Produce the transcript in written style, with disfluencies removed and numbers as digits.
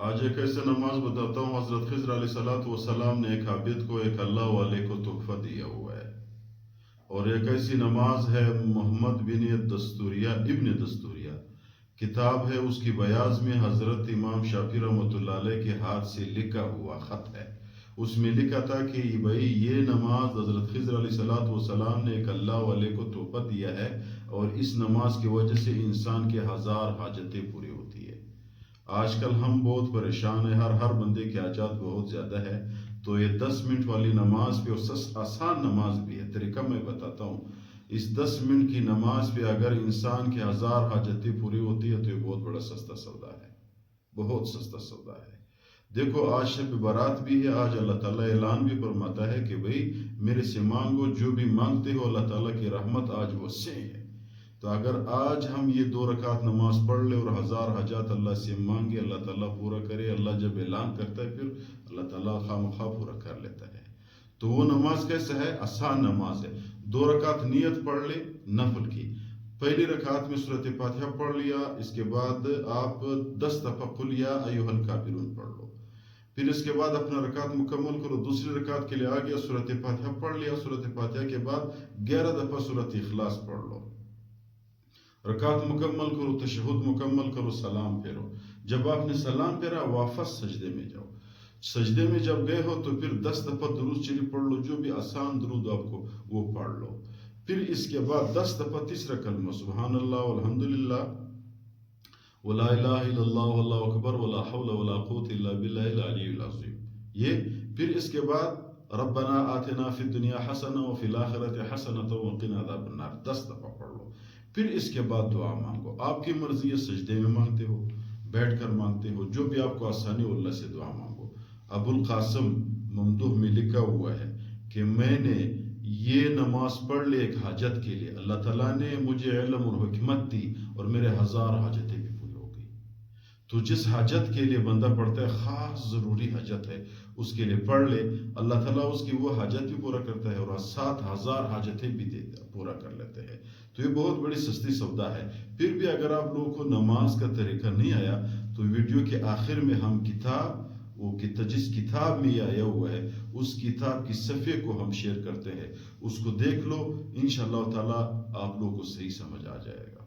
آج ایک ایسے نماز بتاتا ہوں، حضرت خضر علیہ الصلوۃ والسلام نے ایک عابد کو ایک اللہ والے کو تحفہ دیا ہوا ہے، اور ایک ایسی نماز ہے محمد بن دستوریہ ابن دستوریہ کتاب ہے، اس کی بیاض میں حضرت امام شافعی رحمۃ اللہ علیہ کے ہاتھ سے لکھا ہوا خط ہے۔ اس میں لکھا تھا کہ بھائی یہ نماز حضرت خضر علیہ الصلوۃ والسلام نے ایک اللہ والے کو تحفہ دیا ہے، اور اس نماز کی وجہ سے انسان کے 1000 حاجتیں پوری ہوتی ہے۔ آج کل ہم بہت پریشان ہیں، ہر بندے کے حاجات بہت زیادہ ہے، تو یہ 10 منٹ والی نماز پہ، آسان نماز بھی ہے، طریقہ میں بتاتا ہوں۔ اس 10 منٹ کی نماز پہ اگر انسان کے 1000 حاجتیں پوری ہوتی ہے تو یہ بہت بڑا سستا سودا ہے، بہت سستا سودا ہے۔ دیکھو آج شب برات بھی ہے، آج اللہ تعالیٰ اعلان بھی فرماتا ہے کہ بھئی میرے سے مانگو، جو بھی مانگتے ہو اللہ تعالیٰ کی رحمت آج وسع ہے۔ تو اگر آج ہم یہ 2 رکعت نماز پڑھ لیں اور 1000 حاجات اللہ سے مانگے، اللہ تعالیٰ پورا کرے۔ اللہ جب اعلان کرتا ہے پھر اللہ تعالیٰ خواہ پورا کر لیتا ہے۔ تو وہ نماز کیسا ہے؟ آسان نماز ہے۔ 2 رکعت نیت پڑھ لے نفل کی، پہلی رکعت میں سورۃ فاتحہ پڑھ لیا، اس کے بعد آپ 10 دفعہ قل یا ایھا الکافرون پڑھ لو، پھر اس کے بعد اپنا رکعت مکمل کرو۔ دوسری رکعت کے لیے آ گیا، سورۃ فاتحہ پڑھ لیا، سورۃ فاتحہ کے بعد 11 دفعہ سورۃ اخلاص پڑھ لو، رکعت مکمل کرو، تشہد مکمل کرو، سلام پھیرو۔ جب آپ نے سلام پھیرا واپس سجدے میں جاؤ، سجدے میں جب گئے ہو تو پھر 10 دفعہ درود شریف پڑھ لو، جو بھی آسان درود آپ کو وہ پڑھ لو۔ پھر اس کے بعد 10 دفعہ تیسرا کلمہ سبحان اللہ والحمدللہ ولا الہ الا اللہ واللہ اکبر ولا حول ولا قوت الا باللہ العلی العظیم۔ یہ پھر اس کے بعد ربنا آتنا فی الدنیا حسنہ وفی الاخرۃ حسنۃ وقنا عذاب النار 10 دفعہ پڑھ لو۔ پھر اس کے بعد دعا مانگو، آپ کی مرضی ہے، سجدے میں مانگتے ہو، بیٹھ کر مانگتے ہو، جو بھی آپ کو آسانی ہو اللہ سے دعا مانگو۔ ابو القاسم ممدوح میں لکھا ہوا ہے کہ میں نے یہ نماز پڑھ لی ایک حاجت کے لیے، اللہ تعالیٰ نے مجھے علم اور حکمت دی اور میرے 1000 حاجتیں بھی پوری ہو گئی۔ تو جس حاجت کے لیے بندہ پڑھتا ہے، خاص ضروری حاجت ہے، اس کے لیے پڑھ لے، اللہ تعالیٰ اس کی وہ حاجت بھی پورا کرتا ہے اور 7000 حاجتیں بھی پورا کر لیتے ہیں۔ تو یہ بہت بڑی سستی سودا ہے۔ پھر بھی اگر آپ لوگوں کو نماز کا طریقہ نہیں آیا تو ویڈیو کے آخر میں ہم جس کتاب میں یہ آیا ہوا ہے اس کتاب کی صفحے کو ہم شیئر کرتے ہیں، اس کو دیکھ لو، انشاءاللہ تعالیٰ آپ لوگوں کو صحیح سمجھ آ جائے گا۔